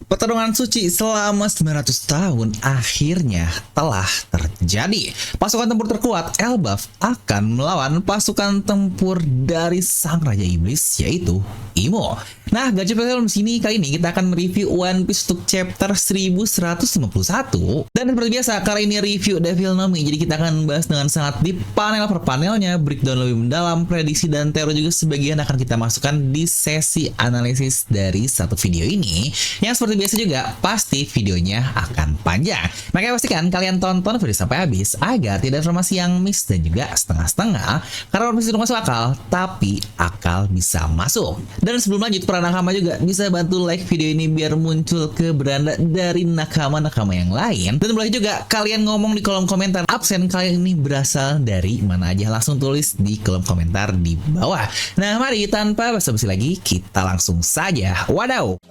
Pertarungan suci selama 900 tahun akhirnya telah terjadi. Pasukan tempur terkuat Elbaf akan melawan pasukan tempur dari sang Raja Iblis, yaitu Imo. Nah, Gacor Film sini kali ini kita akan mereview One Piece untuk chapter 1151. Dan seperti biasa, kali ini review Devil No Mi. Jadi kita akan bahas dengan sangat deep panel per panelnya, breakdown lebih mendalam, prediksi dan teori juga sebagian akan kita masukkan di sesi analisis dari satu video ini. Yang seperti biasa juga, pasti videonya akan panjang. Makanya pastikan kalian tonton video sampai habis agar tidak informasi yang miss dan juga setengah-setengah. Karena One Piece itu masuk akal, tapi akal bisa masuk. Dan sebelum lanjut, para nakama juga bisa bantu like video ini biar muncul ke beranda dari nakama-nakama yang lain. Dan boleh juga kalian ngomong di kolom komentar absen kalian ini berasal dari mana aja, langsung tulis di kolom komentar di bawah. Nah, mari tanpa basa-basi lagi kita langsung saja. Wadaw.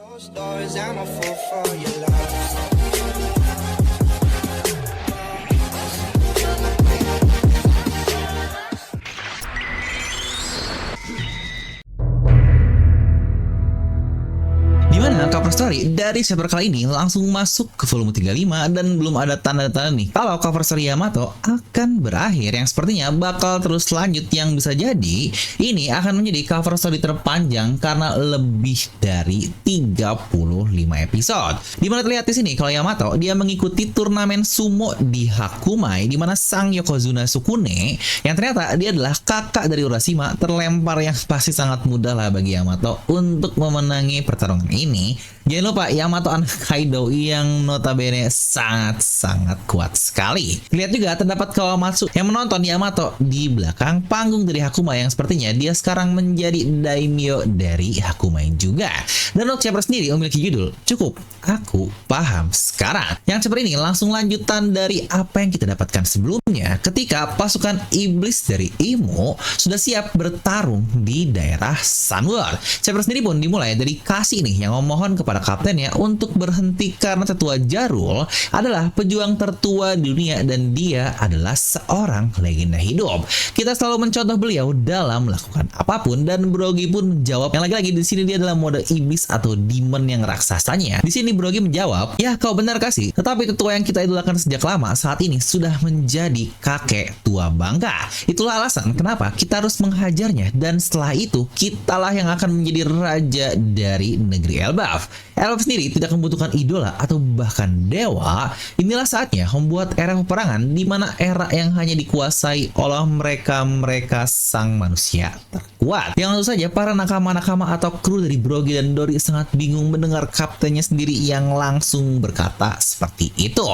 Dimana cover story dari chapter kali ini langsung masuk ke volume 35 dan belum ada tanda-tanda nih kalau cover story Yamato akan berakhir, yang sepertinya bakal terus lanjut, yang bisa jadi ini akan menjadi cover story terpanjang karena lebih dari 35 episode. Dimana terlihat di sini kalau Yamato dia mengikuti turnamen sumo di Hakumai, dimana sang Yokozuna Sukune yang ternyata dia adalah kakak dari Urashima terlempar, yang pasti sangat mudah lah bagi Yamato untuk memenangi pertarungan ini. Jangan lupa Yamato anak Kaido yang notabene sangat-sangat kuat sekali. Lihat juga terdapat Kawamatsu yang menonton Yamato di belakang panggung dari Hakumai, yang sepertinya dia sekarang menjadi daimyo dari Hakumai juga. Dan untuk chapter sendiri memiliki judul Cukup Aku Paham Sekarang. Yang chapter ini langsung lanjutan dari apa yang kita dapatkan sebelumnya ketika pasukan iblis dari Imo sudah siap bertarung di daerah Sunworld. Chapter sendiri pun dimulai dari Kasi nih yang memohon kepada kaptennya untuk berhenti karena tetua Jarul adalah pejuang tertua di dunia dan dia adalah seorang legenda hidup. Kita selalu mencontoh beliau dalam melakukan apapun, dan Brogy pun menjawab yang lagi-lagi di sini dia adalah mode iblis atau demon yang raksasanya. Di sini Brogy menjawab, "Ya, kau benar Kasi, tetapi tetua yang kita idolakan sejak lama saat ini sudah menjadi kakek tua bangka. Itulah alasan kenapa kita harus menghajarnya, dan setelah itu kitalah yang akan menjadi raja dari negeri Elbaf. Elbaf sendiri tidak membutuhkan idola atau bahkan dewa. Inilah saatnya membuat era peperangan di mana era yang hanya dikuasai oleh mereka sang manusia terkuat." Yang tentu saja para nakama-nakama atau kru dari Brogy dan Dory sangat bingung mendengar kaptennya sendiri yang langsung berkata seperti itu.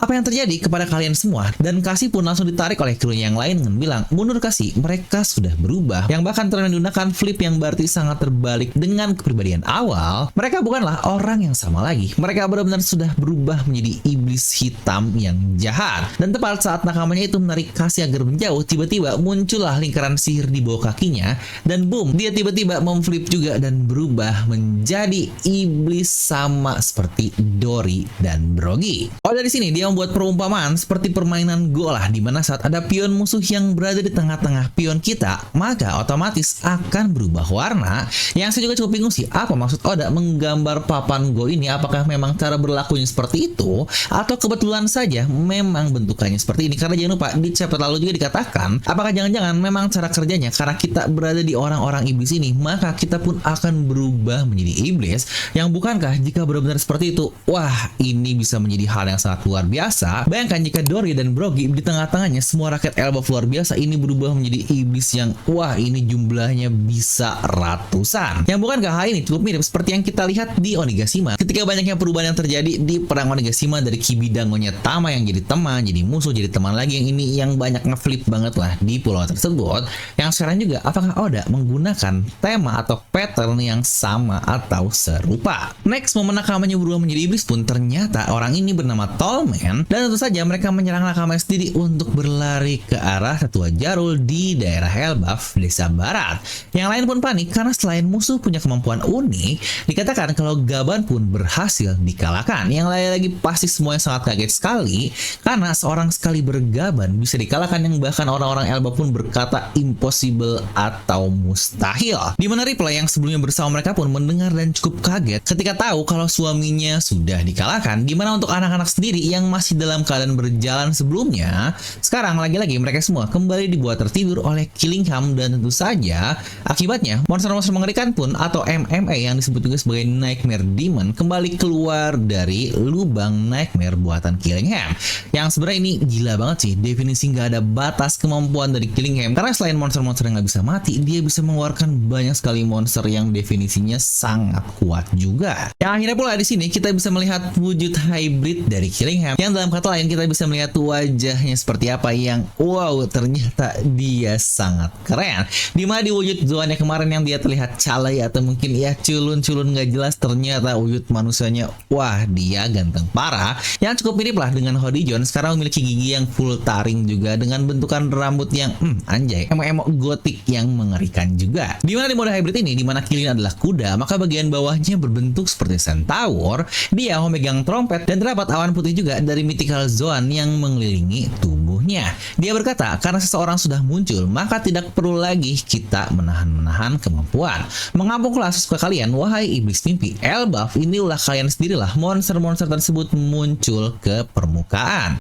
Apa yang terjadi kepada kalian semua? Dan Kasi pun langsung ditarik oleh krunya yang lain dengan bilang, mundur Kasi, mereka sudah berubah. Yang bahkan menggunakan flip yang berarti sangat terbalik dengan kepribadian awal. Mereka bukanlah orang yang sama lagi. Mereka benar-benar sudah berubah menjadi iblis hitam yang jahat. Dan tepat saat nakamanya itu menarik Kasi agar menjauh, tiba-tiba muncullah lingkaran sihir di bawah kakinya. Dan boom, dia tiba-tiba memflip juga dan berubah menjadi iblis sama seperti Dory dan Brogy. Oh, dari sini dia membuat perumpamaan seperti permainan Go lah, dimana saat ada pion musuh yang berada di tengah-tengah pion kita, maka otomatis akan berubah warna. Yang saya juga cukup bingung sih, apa maksud Oda menggambar papan Go ini? Apakah memang cara berlakunya seperti itu, atau kebetulan saja memang bentukannya seperti ini? Karena jangan lupa di chapter lalu juga dikatakan, apakah jangan-jangan memang cara kerjanya karena kita berada di orang-orang iblis ini, maka kita pun akan berubah menjadi iblis. Yang bukankah jika benar-benar seperti itu, wah, ini bisa menjadi hal yang sangat luar biasa. Bayangkan jika Dory dan Brogy di tengah-tengahnya semua rakyat Elbaf luar biasa ini berubah menjadi iblis yang, wah, ini jumlahnya bisa ratusan. Yang bukankah hal ini cukup mirip seperti yang kita lihat di Onigashima ketika banyaknya perubahan yang terjadi di perang Onigashima, dari Kibidangonya Tama yang jadi teman, jadi musuh, jadi teman lagi, yang ini yang banyak ngeflip banget lah di pulau tersebut. Yang sekarang juga, apakah Oda menggunakan tema atau pattern yang sama atau serupa? Next, momen nakamanya berubah menjadi iblis pun ternyata orang ini bernama Tallman Nen, dan tentu saja mereka menyerang nakamanya sendiri untuk berlari ke arah Tetua Jarul di daerah Elbaf, Desa Barat. Yang lain pun panik karena selain musuh punya kemampuan unik, dikatakan kalau Gaban pun berhasil dikalahkan. Yang lain lagi pasti semuanya sangat kaget sekali karena seorang sekali bergaban bisa dikalahkan, yang bahkan orang-orang Elbaf pun berkata impossible atau mustahil. Dimana Ripley yang sebelumnya bersama mereka pun mendengar dan cukup kaget ketika tahu kalau suaminya sudah dikalahkan. Dimana untuk anak-anak sendiri yang masih dalam keadaan berjalan sebelumnya, sekarang lagi-lagi mereka semua kembali dibuat tertidur oleh Killingham, dan tentu saja akibatnya monster-monster mengerikan pun atau MMA yang disebut juga sebagai Nightmare Demon kembali keluar dari lubang Nightmare buatan Killingham. Yang sebenarnya ini gila banget sih, definisi nggak ada batas kemampuan dari Killingham, karena selain monster-monster yang nggak bisa mati, dia bisa mengeluarkan banyak sekali monster yang definisinya sangat kuat juga. Yang akhirnya pula di sini kita bisa melihat wujud hybrid dari Killingham, yang dalam kata lain kita bisa melihat wajahnya seperti apa, yang wow, ternyata dia sangat keren. Dimana di wujud Zoannya kemarin yang dia terlihat calai atau mungkin ya culun-culun nggak jelas, ternyata wujud manusianya wah dia ganteng parah, yang cukup mirip lah dengan Hodijon. Sekarang memiliki gigi yang full taring juga dengan bentukan rambut yang anjay, emo-emo gotik yang mengerikan juga. Dimana di mode hybrid ini, dimana Killin adalah kuda, maka bagian bawahnya berbentuk seperti centaur, dia memegang trompet, dan terdapat awan putih juga dari mythical Zoan yang mengelilingi tubuhnya. Dia berkata, karena seseorang sudah muncul, maka tidak perlu lagi kita menahan kemampuan. Mengampunglah sesuka kalian, wahai iblis mimpi Elbaf, inilah kalian sendirilah monster-monster tersebut muncul ke permukaan.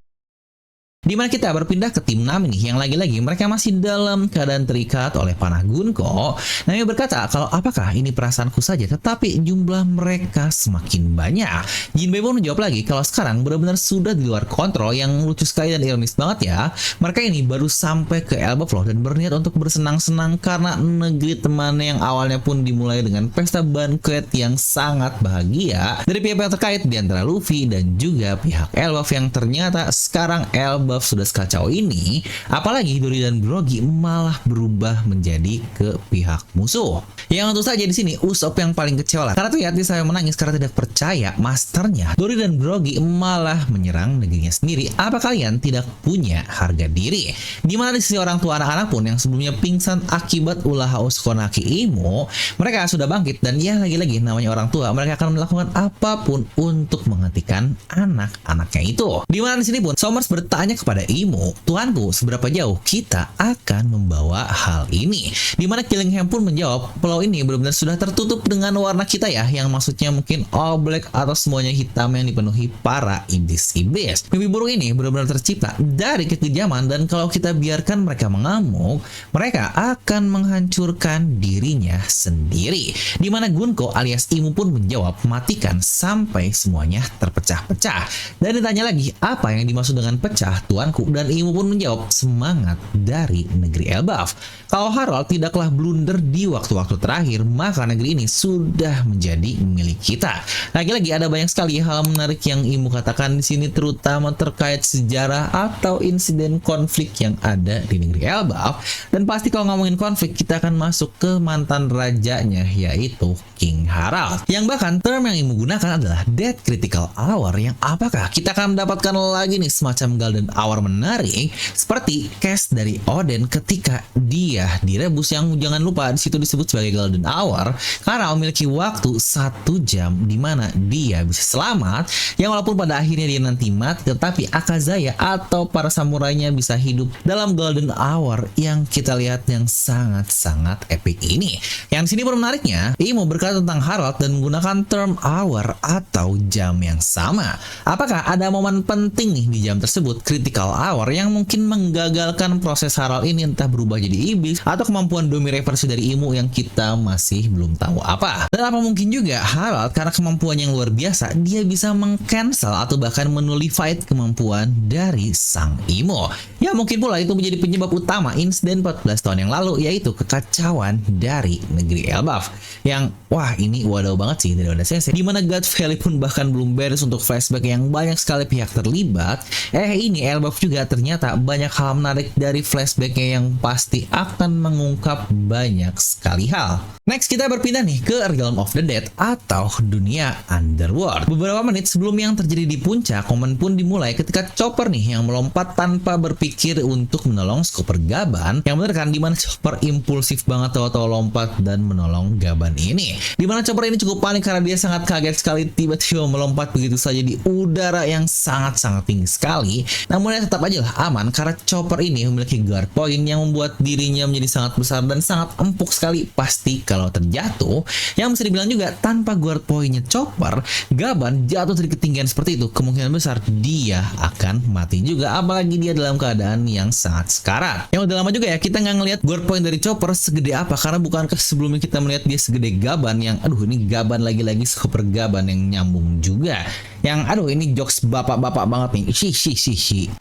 Dimana kita berpindah ke tim Nami nih, yang lagi-lagi mereka masih dalam keadaan terikat oleh panah Gunko. Nami berkata kalau apakah ini perasaanku saja, tetapi jumlah mereka semakin banyak. Jinbei pun menjawab lagi kalau sekarang benar-benar sudah di luar kontrol, yang lucu sekali dan ironis banget ya. Mereka ini baru sampai ke Elbaf loh, dan berniat untuk bersenang-senang karena negeri temannya yang awalnya pun dimulai dengan pesta banquet yang sangat bahagia dari pihak-pihak terkait di antara Luffy dan juga pihak Elbaf, yang ternyata sekarang Elbaf sudah sekacau ini, apalagi Dory dan Brogy malah berubah menjadi ke pihak musuh. Yang tentu saja di sini Usopp yang paling kecewa lah, karena tuh ya saya menangis karena tidak percaya masternya Dory dan Brogy malah menyerang negerinya sendiri. Apa kalian tidak punya harga diri? Dimana di sisi orang tua anak-anak pun yang sebelumnya pingsan akibat ulah Uzumaki Imo, mereka sudah bangkit, dan ya lagi-lagi namanya orang tua, mereka akan melakukan apapun untuk menghentikan anak-anaknya itu. Dimana di sini pun Somers bertanya kepada Imo, tuanku, seberapa jauh kita akan membawa hal ini? Dimana Killingham pun menjawab, pulau ini benar-benar sudah tertutup dengan warna kita ya, yang maksudnya mungkin all black atau semuanya hitam yang dipenuhi para iblis-iblis. Mimpi buruk ini benar-benar tercipta dari kekejaman, dan kalau kita biarkan mereka mengamuk, mereka akan menghancurkan dirinya sendiri. Dimana Gunko alias Imo pun menjawab, matikan sampai semuanya terpecah-pecah. Dan ditanya lagi, apa yang dimaksud dengan pecah, tuanku? Dan Imo pun menjawab, semangat dari negeri Elbaf. Kalau Harald tidaklah blunder di waktu-waktu terakhir, maka negeri ini sudah menjadi milik kita. Lagi-lagi ada banyak sekali hal menarik yang Imo katakan di sini, terutama terkait sejarah atau insiden konflik yang ada di negeri Elbaf. Dan pasti kalau ngomongin konflik, kita akan masuk ke mantan rajanya, yaitu King Harald. Yang bahkan term yang Imo gunakan adalah Death Critical Hour, yang apakah kita akan mendapatkan lagi nih semacam Golden Hour menarik seperti case dari Oden ketika dia direbus, yang jangan lupa di situ disebut sebagai Golden Hour karena memiliki waktu 1 jam di mana dia bisa selamat, yang walaupun pada akhirnya dia nanti mati, tetapi Akazaya atau para samurainya bisa hidup dalam Golden Hour yang kita lihat yang sangat-sangat epic ini. Yang sini pun menariknya, Imo berkata tentang Harald dan menggunakan term hour atau jam yang sama. Apakah ada momen penting nih di jam tersebut, critical hour, yang mungkin menggagalkan proses Harald ini entah berubah jadi iblis atau kemampuan Domi reversi dari Imo yang kita masih belum tahu apa. Dan apa mungkin juga Harald karena kemampuan yang luar biasa, dia bisa meng-cancel atau bahkan menullified kemampuan dari sang Imo. Ya mungkin pula itu menjadi penyebab utama insiden 14 tahun yang lalu, yaitu kekacauan dari negeri Elbaf. Yang wah ini wadaw banget sih dari Oda Sensei, dimana God Valley pun bahkan belum beres untuk flashback yang banyak sekali pihak terlibat. Ini Elbaf juga ternyata banyak hal menarik dari flashbacknya yang pasti akan mengungkap banyak sekali hal. Next kita berpindah nih ke Realm of the Dead atau dunia Underworld. Beberapa menit sebelum yang terjadi di puncak, momen pun dimulai ketika Chopper nih yang melompat tanpa berpikir untuk menolong Skopper Gaban. Yang bener kan, dimana Chopper impulsif banget tahu-tahu lompat dan menolong Gaban ini. Dimana Chopper ini cukup panik karena dia sangat kaget sekali tiba-tiba melompat begitu saja di udara yang sangat-sangat tinggi sekali. Namun ya tetap aja lah aman karena Chopper ini memiliki guard point yang membuat dirinya menjadi sangat besar dan sangat empuk sekali pasti kalau terjatuh. Yang bisa dibilang juga tanpa guard pointnya Chopper, Gaban jatuh dari ketinggian seperti itu, kemungkinan besar dia akan mati juga, apalagi dia dalam keadaan yang sangat sekarat. Yang udah lama juga ya kita nggak ngelihat guard point dari Chopper segede apa, karena bukankah sebelumnya kita melihat dia segede Gaban yang aduh ini Gaban lagi-lagi Skopper Gaban yang nyambung juga. Yang aduh ini jokes bapak-bapak banget nih. Shi.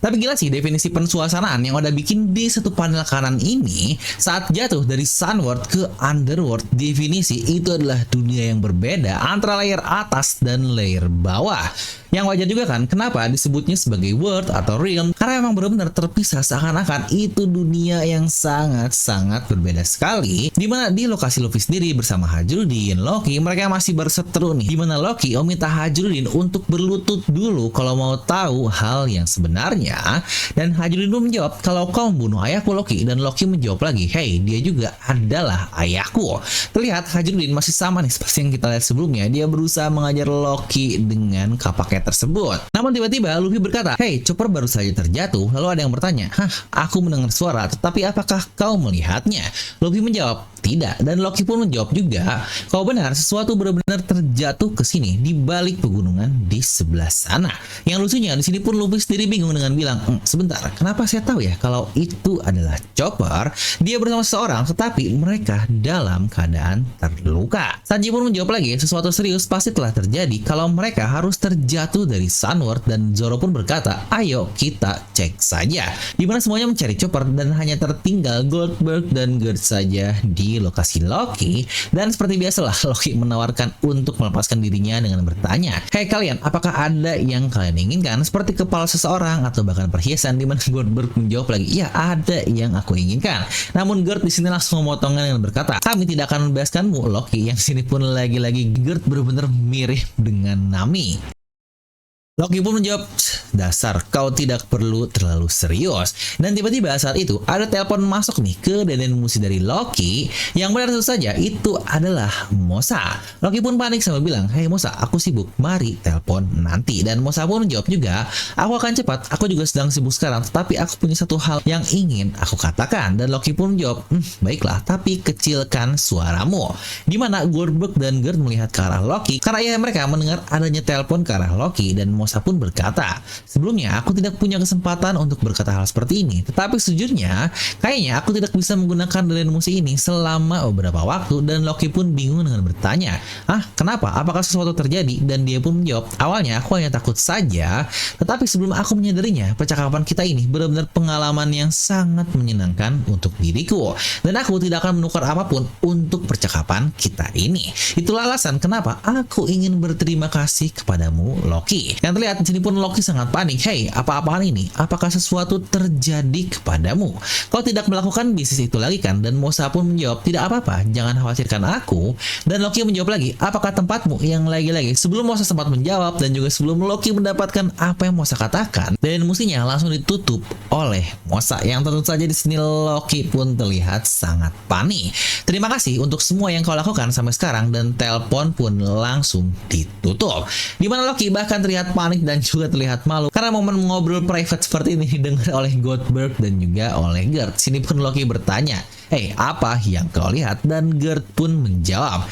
Tapi gila sih definisi pensuasanaan yang udah bikin di satu panel kanan ini saat jatuh dari Sunworld ke Underworld. Definisi itu adalah dunia yang berbeda antara layer atas dan layer bawah. Yang wajar juga kan kenapa disebutnya sebagai world atau realm, karena emang benar-benar terpisah, seakan-akan itu dunia yang sangat-sangat berbeda sekali. Dimana di lokasi Luffy sendiri bersama Hajrudin, Loki, mereka masih berseteru nih. Dimana Loki meminta Hajrudin untuk berlutut dulu kalau mau tahu hal yang sebenarnya. Dan Hajrudin pun menjawab kalau kau membunuh ayahku Loki. Dan Loki menjawab lagi, hey dia juga adalah ayahku. Terlihat Hajrudin masih sama nih seperti yang kita lihat sebelumnya. Dia berusaha mengajar Loki dengan kapaknya tersebut. Namun tiba-tiba Luffy berkata, hey Chopper baru saja terjatuh. Lalu ada yang bertanya, aku mendengar suara, tetapi apakah kau melihatnya? Luffy menjawab, tidak. Dan Loki pun menjawab juga, kau benar, sesuatu benar-benar terjatuh ke sini di balik pegunungan di sebelah sana. Yang lucunya di sini pun Luffy sendiri bingung dengan bilang, sebentar, kenapa saya tahu ya kalau itu adalah Chopper? Dia bersama seseorang, tetapi mereka dalam keadaan terluka. Sanji pun menjawab lagi, sesuatu serius pasti telah terjadi kalau mereka harus terjatuh dari Sunworld. Dan Zoro pun berkata, ayo kita cek saja. Dimana semuanya mencari Chopper dan hanya tertinggal Goldberg dan Gerd saja di lokasi Loki. Dan seperti biasalah Loki menawarkan untuk melepaskan dirinya dengan bertanya, hey kalian, apakah ada yang kalian inginkan seperti kepala seseorang atau bahkan perhiasan? Dimana Goldberg menjawab lagi, ya ada yang aku inginkan. Namun Gerd di sini langsung memotongnya dengan berkata, kami tidak akan membebaskanmu Loki. Yang sini pun lagi-lagi Gerd benar-benar mirip dengan Nami. Loki pun menjawab, dasar kau tidak perlu terlalu serius. Dan tiba-tiba saat itu ada telepon masuk nih ke Denden Mushi dari Loki. Yang benar tentu saja itu adalah Mosa. Loki pun panik sambil bilang, hey Mosa, aku sibuk, mari telepon nanti. Dan Mosa pun menjawab juga, aku akan cepat, aku juga sedang sibuk sekarang, tetapi aku punya satu hal yang ingin aku katakan. Dan Loki pun menjawab, baiklah, tapi kecilkan suaramu. Dimana Goldberg dan Gerd melihat ke arah Loki karena ya mereka mendengar adanya telepon ke arah Loki. Dan Mosa pun berkata, sebelumnya aku tidak punya kesempatan untuk berkata hal seperti ini, tetapi sejujurnya kayaknya aku tidak bisa menggunakan Denden Mushi ini selama beberapa waktu. Dan Loki pun bingung dengan bertanya, kenapa? Apakah sesuatu terjadi? Dan dia pun menjawab, awalnya aku hanya takut saja, tetapi sebelum aku menyadarinya, percakapan kita ini benar-benar pengalaman yang sangat menyenangkan untuk diriku, dan aku tidak akan menukar apapun untuk percakapan kita ini. Itulah alasan kenapa aku ingin berterima kasih kepadamu Loki. Yang terlihat di sini pun Loki sangat panik. Hey, apa-apaan ini? Apakah sesuatu terjadi kepadamu? Kau tidak melakukan bisnis itu lagi kan? Dan Mosa pun menjawab, tidak apa-apa, jangan khawatirkan aku. Dan Loki menjawab lagi, apakah tempatmu? Yang lagi-lagi sebelum Mosa sempat menjawab dan juga sebelum Loki mendapatkan apa yang Mosa katakan, dan musinya langsung ditutup oleh Mosa. Yang tentu saja di sini Loki pun terlihat sangat panik. Terima kasih untuk semua yang kau lakukan sampai sekarang. Dan telepon pun langsung ditutup. Dimana Loki bahkan terlihat panik dan juga terlihat malu karena momen ngobrol private seperti ini didengar oleh Goldberg dan juga oleh Gerd. Sini pun Loki bertanya, hey, apa yang kau lihat? Dan Gerd pun menjawab,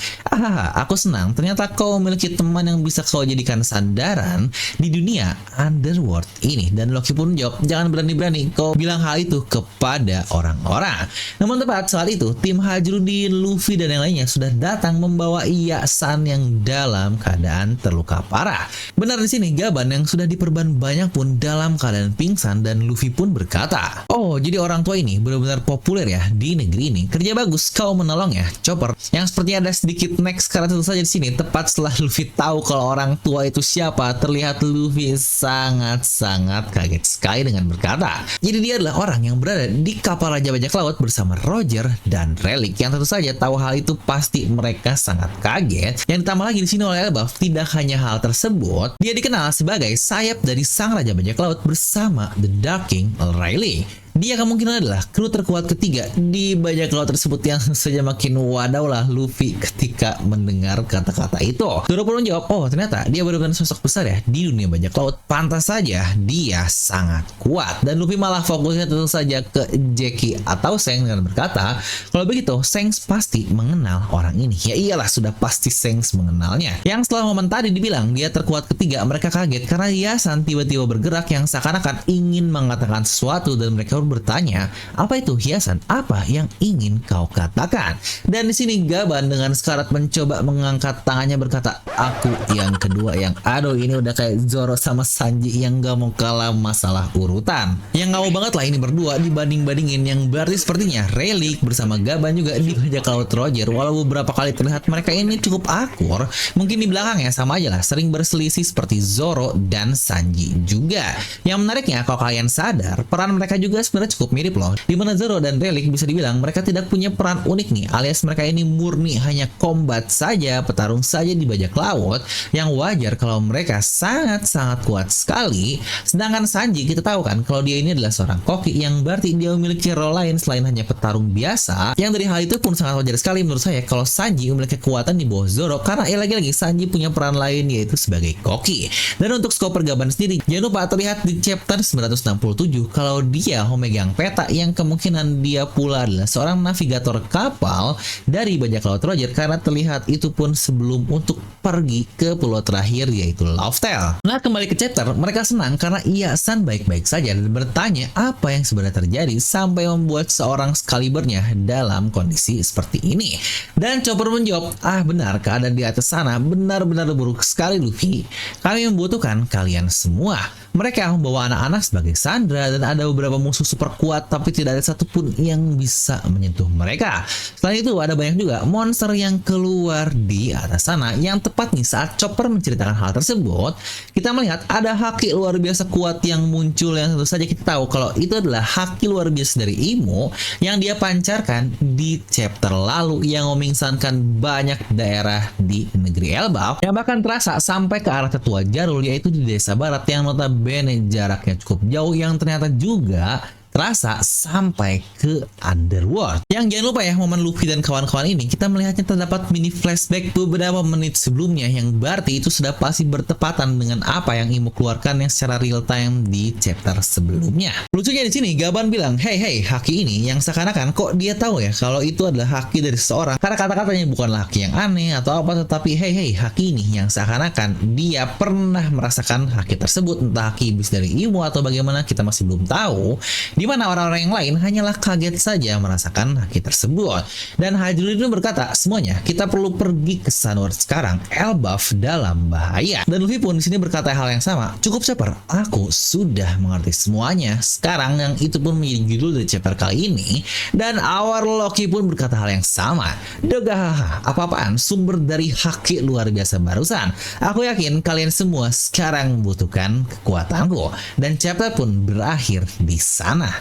aku senang ternyata kau memiliki teman yang bisa kau jadikan sandaran di dunia Underworld ini. Dan Loki pun menjawab, jangan berani-berani kau bilang hal itu kepada orang-orang. Namun tepat saat itu tim Hajrudin, Luffy dan yang lainnya sudah datang membawa Yasan yang dalam keadaan terluka parah. Benar di sini Gaban yang sudah diperban banyak pun dalam keadaan pingsan. Dan Luffy pun berkata, oh jadi orang tua ini benar-benar populer ya di negeri negeri ini. Kerja bagus, kau menolong ya, Chopper. Yang sepertinya ada sedikit next karena tentu saja di sini tepat setelah Luffy tahu kalau orang tua itu siapa, terlihat Luffy sangat-sangat kaget sekali dengan berkata, jadi dia adalah orang yang berada di kapal Raja Bajak Laut bersama Roger dan Relic. Yang tentu saja tahu hal itu pasti mereka sangat kaget. Yang ditambah lagi di sini oleh Elbaf, tidak hanya hal tersebut, dia dikenal sebagai sayap dari sang Raja Bajak Laut bersama The Dark King Rayleigh. Dia kemungkinan adalah kru terkuat ketiga di bajak laut tersebut, yang saja makin wadaw lah Luffy ketika mendengar kata-kata itu. Zoro pun menjawab, oh ternyata dia benar-benar sosok besar ya di dunia bajak laut. Pantas saja dia sangat kuat. Dan Luffy malah fokusnya tentu saja ke Jackie atau Shanks dengan berkata, kalau begitu Shanks pasti mengenal orang ini. Ya iyalah, sudah pasti Shanks mengenalnya. Yang setelah momen tadi dibilang dia terkuat ketiga, mereka kaget karena hiasan tiba-tiba bergerak yang seakan-akan ingin mengatakan sesuatu, dan mereka bertanya, apa itu hiasan? Apa yang ingin kau katakan? Dan di sini Gaban dengan sekarat mencoba mengangkat tangannya berkata, aku yang kedua. Yang aduh, ini udah kayak Zoro sama Sanji yang gak mau kalah masalah urutan. Yang gak mau banget lah ini berdua dibanding-bandingin, yang berarti sepertinya Relic bersama Gaban juga di bajak laut Roger. Walau beberapa kali terlihat mereka ini cukup akur, mungkin di belakangnya sama aja lah, sering berselisih seperti Zoro dan Sanji juga. Yang menariknya, kalau kalian sadar, peran mereka juga sebenarnya cukup mirip loh, dimana Zoro dan Relic bisa dibilang mereka tidak punya peran unik nih, alias mereka ini murni hanya combat saja, petarung saja di bajak laut, yang wajar kalau mereka sangat-sangat kuat sekali. Sedangkan Sanji kita tahu kan kalau dia ini adalah seorang koki, yang berarti dia memiliki role lain selain hanya petarung biasa, yang dari hal itu pun sangat wajar sekali menurut saya kalau Sanji memiliki kekuatan di bawah Zoro, karena lagi-lagi Sanji punya peran lain yaitu sebagai koki. Dan untuk Chopper Gaban sendiri, jangan lupa terlihat di chapter 967 kalau dia memegang peta, yang kemungkinan dia pula adalah seorang navigator kapal dari bajak laut Roger, karena terlihat itu pun sebelum untuk pergi ke pulau terakhir yaitu Loftel. Nah, kembali ke chapter, mereka senang karena Iasan baik-baik saja dan bertanya apa yang sebenarnya terjadi sampai membuat seorang Excaliburnya dalam kondisi seperti ini. Dan Chopper menjawab, benar, keadaan di atas sana benar-benar buruk sekali Luffy. Kami membutuhkan kalian semua. Mereka membawa anak-anak sebagai sandera dan ada beberapa musuh super kuat, tapi tidak ada satupun yang bisa menyentuh mereka. Selain itu ada banyak juga monster yang keluar di atas sana. Yang tepat nih saat Chopper menceritakan hal tersebut, kita melihat ada haki luar biasa kuat yang muncul, yang tentu saja kita tahu kalau itu adalah haki luar biasa dari Imo yang dia pancarkan di chapter lalu, yang memingsankan banyak daerah di negeri Elbaf, yang bahkan terasa sampai ke arah tetua Jarul, yaitu di desa barat yang notabene jaraknya cukup jauh, yang ternyata juga terasa sampai ke Underworld. Yang jangan lupa ya, momen Luffy dan kawan-kawan ini kita melihatnya terdapat mini flashback beberapa menit sebelumnya, yang berarti itu sudah pasti bertepatan dengan apa yang Imo keluarkan yang secara real time di chapter sebelumnya. Lucunya di sini Gaban bilang, hey haki ini, yang seakan-akan kok dia tahu ya kalau itu adalah haki dari seseorang, karena kata-katanya bukanlah haki yang aneh atau apa, tetapi hey haki ini, yang seakan-akan dia pernah merasakan haki tersebut, entah haki iblis dari Imo atau bagaimana kita masih belum tahu, di mana orang-orang yang lain hanyalah kaget saja merasakan haki tersebut. Dan Hajrul itu berkata, semuanya kita perlu pergi ke Sunward sekarang, Elbaf dalam bahaya. Dan Luffy pun di sini berkata hal yang sama, cukup Chopper, aku sudah mengerti semuanya sekarang, yang itu pun menjadi judul dari chapter kali ini. Dan Our Loki pun berkata hal yang sama, dogahaha, apa-apaan sumber dari haki luar biasa barusan, aku yakin kalian semua sekarang membutuhkan kekuatanku. Dan chapter pun berakhir di sana.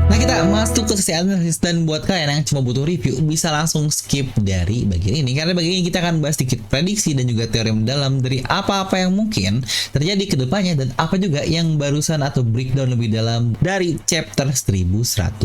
Nah, kita masuk ke sesi analisis, dan buat kalian yang cuma butuh review bisa langsung skip dari bagian ini, karena bagian ini kita akan bahas sedikit prediksi dan juga teori mendalam dari apa-apa yang mungkin terjadi ke depannya, dan apa juga yang barusan atau breakdown lebih dalam dari chapter 1151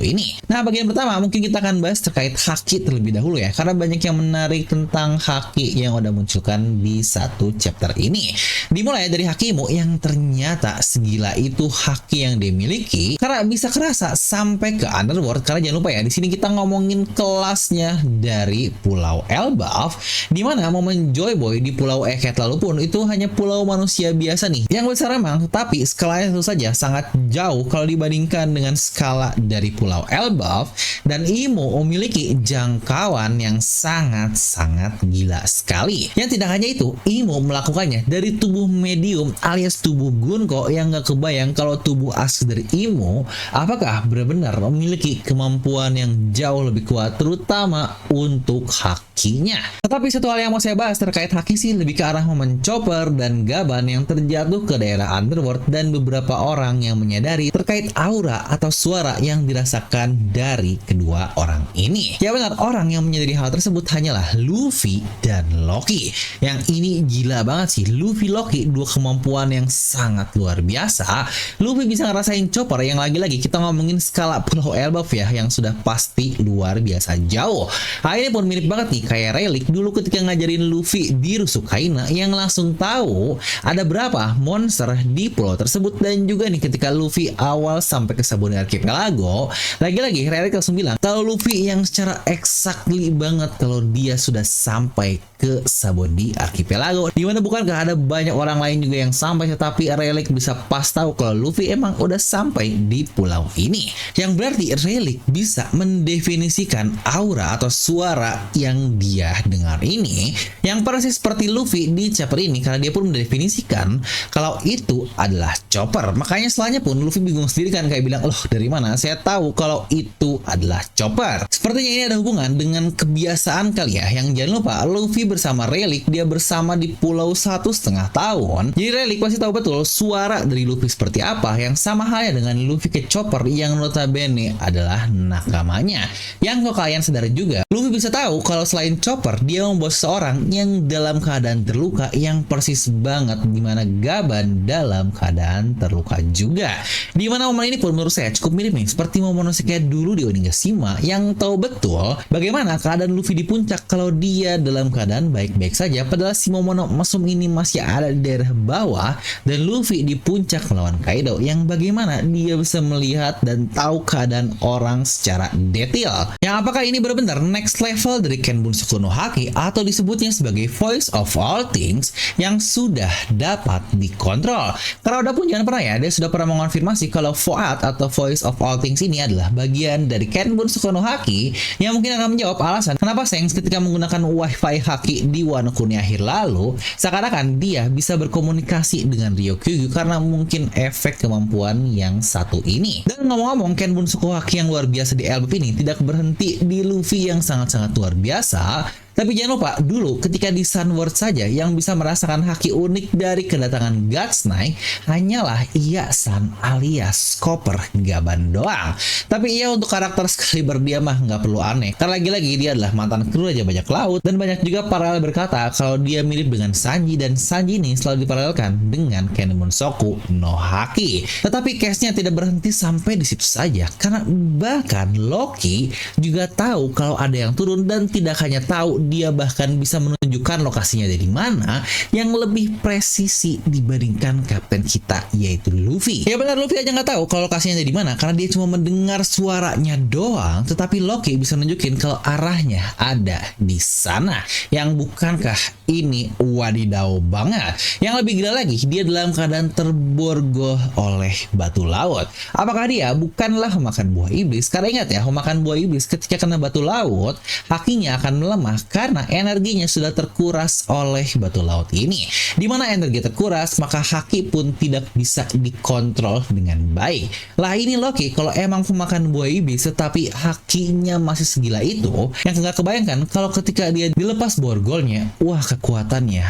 ini. Nah, bagian pertama mungkin kita akan bahas terkait haki terlebih dahulu ya, karena banyak yang menarik tentang haki yang udah munculkan di satu chapter ini. Dimulai dari Hakimu yang ternyata segila itu haki yang dimiliki, karena bisa merasa sampai ke Underworld, karena jangan lupa ya, di sini kita ngomongin kelasnya dari Pulau Elbaf, di mana momen Joy Boy di Pulau Eket lalu pun itu hanya pulau manusia biasa nih, yang besar memang, tapi skalanya tentu saja sangat jauh kalau dibandingkan dengan skala dari Pulau Elbaf. Dan Imo memiliki jangkauan yang sangat-sangat gila sekali. Yang tidak hanya itu, Imo melakukannya dari tubuh medium alias tubuh Gunko, yang gak kebayang kalau tubuh asli dari Imo apakah benar-benar memiliki kemampuan yang jauh lebih kuat, terutama untuk hakinya. Tetapi satu hal yang mau saya bahas terkait haki sih lebih ke arah momen Chopper dan Gaban yang terjatuh ke daerah Underworld, dan beberapa orang yang menyadari terkait aura atau suara yang dirasakan dari kedua orang ini. Ya benar, orang yang menyadari hal tersebut hanyalah Luffy dan Loki. Yang ini gila banget sih, Luffy Loki, dua kemampuan yang sangat luar biasa. Luffy bisa ngerasain Chopper, yang lagi-lagi kita ngomongin skala Pulau Elbaf ya, yang sudah pasti luar biasa jauh. Hal ini pun mirip banget nih kayak Rayleigh dulu ketika ngajarin Luffy di Rusukaina, yang langsung tahu ada berapa monster di pulau tersebut. Dan juga nih ketika Luffy awal sampai ke Sabaody Archipelago, lagi-lagi Rayleigh langsung bilang kalau Luffy yang secara exactly banget kalau dia sudah sampai ke Sabaody Archipelago, dimana bukankah ada banyak orang lain juga yang sampai, tetapi Rayleigh bisa pas tahu kalau Luffy emang udah sampai di pulau ini. Yang berarti Rayleigh bisa mendefinisikan aura atau suara yang dia dengar ini, yang persis seperti Luffy di chapter ini, karena dia pun mendefinisikan kalau itu adalah Chopper. Makanya setelahnya pun Luffy bingung sendiri kan, kayak bilang, loh dari mana saya tahu kalau itu adalah Chopper. Sepertinya ini ada hubungan dengan kebiasaan kali ya, yang jangan lupa Luffy bersama Rayleigh, dia bersama di pulau 1,5 tahun. Jadi Rayleigh pasti tahu betul suara dari Luffy seperti apa, yang sama halnya dengan Luffy ke Chopper yang notabene adalah nakamanya. Yang kalau kalian sadar juga, Luffy bisa tahu kalau selain Chopper, dia membawa seseorang yang dalam keadaan terluka, yang persis banget dimana Gaban dalam keadaan terluka juga. Dimana momen ini pun menurut saya cukup mirip nih seperti momen kayak dulu di Onigashima, yang tahu betul bagaimana keadaan Luffy di puncak kalau dia dalam keadaan baik-baik saja, padahal si Momono Mesum ini masih ada di daerah bawah, dan Luffy di puncak melawan Kaido, yang bagaimana dia bisa melihat dan tahu keadaan orang secara detail. Yang apakah ini benar-benar next level dari Ken Bunsuku no Haki, atau disebutnya sebagai Voice of All Things yang sudah dapat dikontrol. Karena udah pun jangan pernah ya, dia sudah pernah mengonfirmasi kalau Void atau Voice of All Things ini adalah bagian dari Ken Bunsuku no Haki, yang mungkin akan menjawab alasan kenapa Shanks ketika menggunakan Wi-Fi Haki di Wano Kuni akhir lalu, seakan-akan dia bisa berkomunikasi dengan Ryokugyu karena mungkin efek kemampuan yang satu ini. Dan ngomong-ngomong, Ken Bunsuku Haki yang luar biasa di Elbaf ini tidak berhenti di Luffy yang sangat-sangat luar biasa. Tapi jangan lupa, dulu ketika di Sunward saja yang bisa merasakan haki unik dari kedatangan Guts Knight hanyalah Iya-san alias Copper Gaban doang. Tapi iya, untuk karakter Excalibur dia mah nggak perlu aneh, karena lagi-lagi dia adalah mantan kru Raja Bajak Laut, dan banyak juga paralel berkata kalau dia mirip dengan Sanji, dan Sanji ini selalu diparalelkan dengan Ken Bunsoku no Haki. Tetapi case-nya tidak berhenti sampai di situ saja, karena bahkan Loki juga tahu kalau ada yang turun, dan tidak hanya tahu, dia bahkan bisa menunjukkan lokasinya dari mana yang lebih presisi dibandingkan kapten kita, yaitu Luffy. Ya benar, Luffy aja nggak tahu kalau lokasinya dari mana karena dia cuma mendengar suaranya doang, tetapi Loki bisa nunjukin kalau arahnya ada di sana. Yang bukankah ini wadidaw banget? Yang lebih gila lagi, dia dalam keadaan terborgoh oleh batu laut. Apakah dia bukanlah memakan buah iblis? Karena ingat ya, memakan buah iblis ketika kena batu laut, hakinya akan melemah karena energinya sudah terkuras oleh batu laut ini. Dimana energi terkuras, maka haki pun tidak bisa dikontrol dengan baik. Lah ini Loki kalau emang pemakan buah iblis tetapi hakinya masih segila itu, yang nggak kebayangkan kalau ketika dia dilepas borgolnya, wah kekuatannya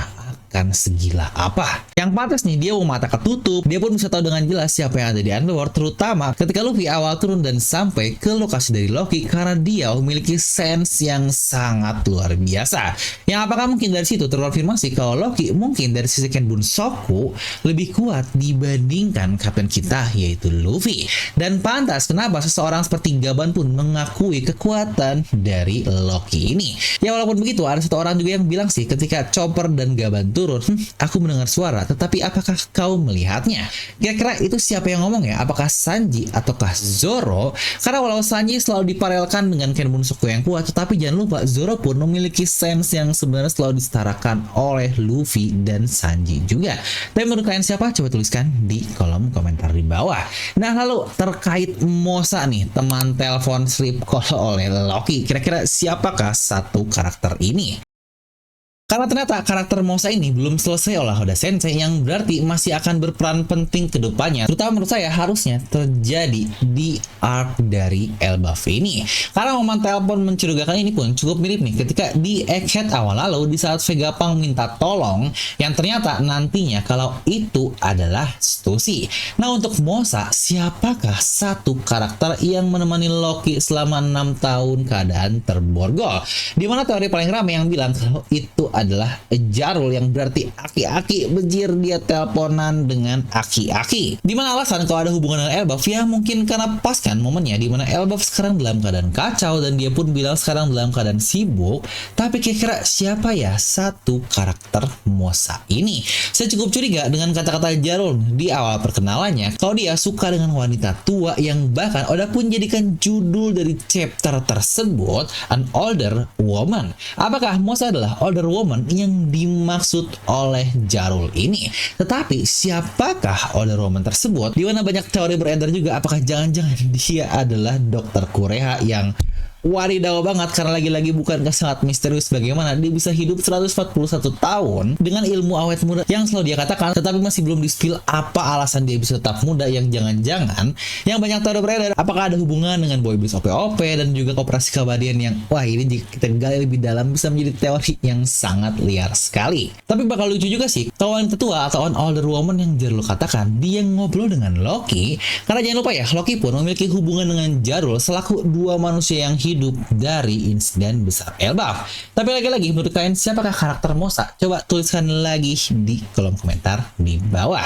akan segila apa. Yang pantas nih, dia mau mata ketutup, dia pun bisa tahu dengan jelas siapa yang ada di Underworld, terutama ketika Luffy awal turun dan sampai ke lokasi dari Loki, karena dia memiliki sense yang sangat luar biasa. Yang apakah mungkin dari situ terkonfirmasi kalau Loki mungkin dari sisi Ken Bunsoku lebih kuat dibandingkan kapten kita, yaitu Luffy. Dan pantas kenapa seseorang seperti Gaban pun mengakui kekuatan dari Loki ini. Ya walaupun begitu, ada satu orang juga yang bilang sih ketika Chopper dan Gaban turun. Aku mendengar suara, tetapi apakah kau melihatnya? Kira-kira itu siapa yang ngomong ya? Apakah Sanji ataukah Zoro? Karena walau Sanji selalu diparalelkan dengan Ken Bunsoku yang kuat, tetapi jangan lupa Zoro pun memiliki sense yang sebenarnya selalu disetarakan oleh Luffy dan Sanji juga. Tapi menurut kalian siapa? Coba tuliskan di kolom komentar di bawah. Nah, lalu terkait Mosa nih, teman telepon Sleep Call oleh Loki, kira-kira siapakah satu karakter ini? Karena ternyata karakter Mosa ini belum selesai oleh Oda Sensei, yang berarti masih akan berperan penting ke depannya. Terutama menurut saya harusnya terjadi di arc dari Elbaf ini. Karena momen telepon mencurigakan ini pun cukup mirip nih ketika di Egghead awal lalu di saat Vegapunk minta tolong, yang ternyata nantinya kalau itu adalah Stussy. Nah, untuk Mosa, siapakah satu karakter yang menemani Loki selama 6 tahun keadaan terborgol? Dimana teori paling ramai yang bilang kalau itu adalah Jarul, yang berarti aki-aki bejir, dia teleponan dengan aki-aki. Dimana alasan kalau ada hubungan dengan Elbaf ya mungkin karena pas kan momennya dimana Elbaf sekarang dalam keadaan kacau dan dia pun bilang sekarang dalam keadaan sibuk. Tapi kira-kira siapa ya satu karakter Mosa ini? Saya cukup curiga dengan kata-kata Jarul di awal perkenalannya kalau dia suka dengan wanita tua, yang bahkan Oda pun jadikan judul dari chapter tersebut An Older Woman. Apakah Mosa adalah older woman yang dimaksud oleh Jarul ini? Tetapi siapakah older woman tersebut? Di mana banyak teori beredar juga, apakah jangan-jangan dia adalah Dokter Kureha yang wadidaw banget, karena lagi-lagi bukankah sangat misterius bagaimana dia bisa hidup 141 tahun dengan ilmu awet muda yang selalu dia katakan, tetapi masih belum di-spill apa alasan dia bisa tetap muda, yang jangan-jangan yang banyak tahu beredar apakah ada hubungan dengan Boy Bliss OP-OP dan juga Koperasi Kabadian yang wah ini jika kita gali lebih dalam bisa menjadi teori yang sangat liar sekali. Tapi bakal lucu juga sih kalau wanita tua atau an older woman yang Jarul katakan dia ngobrol dengan Loki, karena jangan lupa ya Loki pun memiliki hubungan dengan Jarul selaku dua manusia yang hidup dari insiden besar Elbaf. Tapi lagi-lagi menurut kalian siapakah karakter Mosa? Coba tuliskan lagi di kolom komentar di bawah.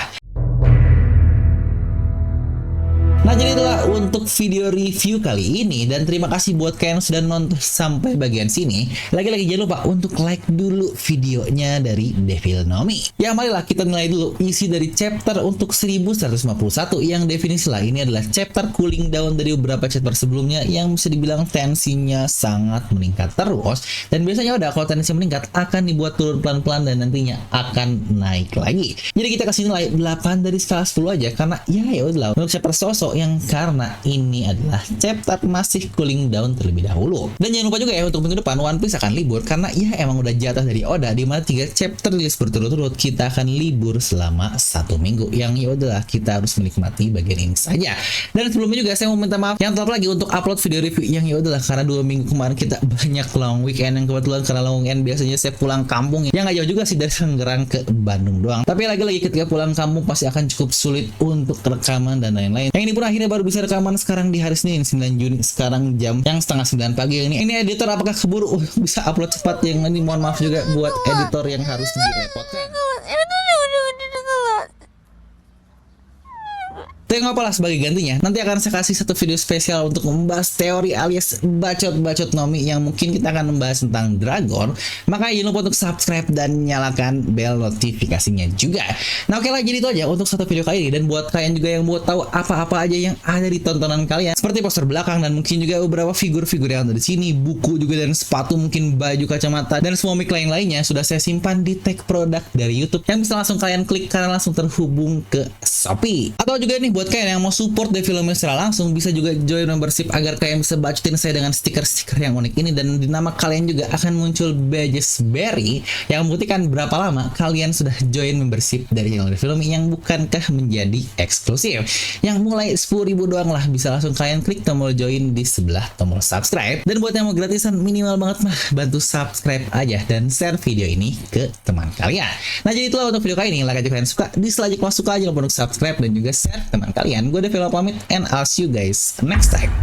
Nah, jadi itulah untuk video review kali ini, dan terima kasih buat kalian yang sudah nonton sampai bagian sini. Lagi-lagi jangan lupa untuk like dulu videonya dari Devil No Mi. Ya, marilah kita nilai dulu isi dari chapter untuk 1151 yang definisi lah ini adalah chapter cooling down dari beberapa chapter sebelumnya yang bisa dibilang tensinya sangat meningkat terus, dan biasanya udah kalau tensi meningkat akan dibuat turun pelan-pelan dan nantinya akan naik lagi. Jadi kita kasih nilai 8 dari skala 10 aja, karena ya udah untuk chapter sosok yang karena ini adalah chapter masih cooling down terlebih dahulu. Dan jangan lupa juga ya untuk minggu depan One Piece akan libur, karena ya emang udah jatah dari Oda di mana 3 chapter rilis berturut-turut. Kita akan libur selama 1 minggu, yang ya udahlah kita harus menikmati bagian ini saja. Dan sebelumnya juga saya mau minta maaf yang tetap lagi untuk upload video review yang ya udahlah karena 2 minggu kemarin kita banyak long weekend, yang kebetulan karena long weekend biasanya saya pulang kampung yang nggak jauh juga sih dari Tangerang ke Bandung doang. Tapi lagi-lagi ketika pulang kampung pasti akan cukup sulit untuk rekaman dan lain-lain. Yang ini pun akhirnya baru bisa rekaman sekarang di hari Senin 9 Juni sekarang jam yang setengah 9 pagi. Ini editor apakah keburu bisa upload cepat? Yang ini mohon maaf juga buat editor yang harus direpotkan. Tapi nggak apalah, sebagai gantinya nanti akan saya kasih satu video spesial untuk membahas teori alias bacot-bacot Nomi yang mungkin kita akan membahas tentang Dragon. Makanya jangan lupa untuk subscribe dan nyalakan bel notifikasinya juga. Nah oke lah, jadi itu aja untuk satu video kali ini. Dan buat kalian juga yang mau tahu apa-apa aja yang ada di tontonan kalian seperti poster belakang dan mungkin juga beberapa figur-figur yang ada di sini, buku juga dan sepatu, mungkin baju, kacamata dan semua mic lain-lainnya sudah saya simpan di tag produk dari YouTube yang bisa langsung kalian klik karena langsung terhubung ke Shopee. Atau juga nih buat kalian yang mau support Devil No Mi secara langsung bisa juga join membership agar kalian bisa bacotin saya dengan stiker-stiker yang unik ini, dan di nama kalian juga akan muncul badges berry yang membuktikan berapa lama kalian sudah join membership dari channel Devil No Mi yang bukankah menjadi eksklusif, yang mulai 10.000 doang lah. Bisa langsung kalian klik tombol join di sebelah tombol subscribe, dan buat yang mau gratisan minimal banget mah bantu subscribe aja dan share video ini ke teman kalian. Nah jadi itulah untuk video kali ini. Like aja kalian suka, dislike kalau suka, jangan lupa untuk subscribe dan juga share teman kalian. Gue Devil pamit, and I'll see you guys next time.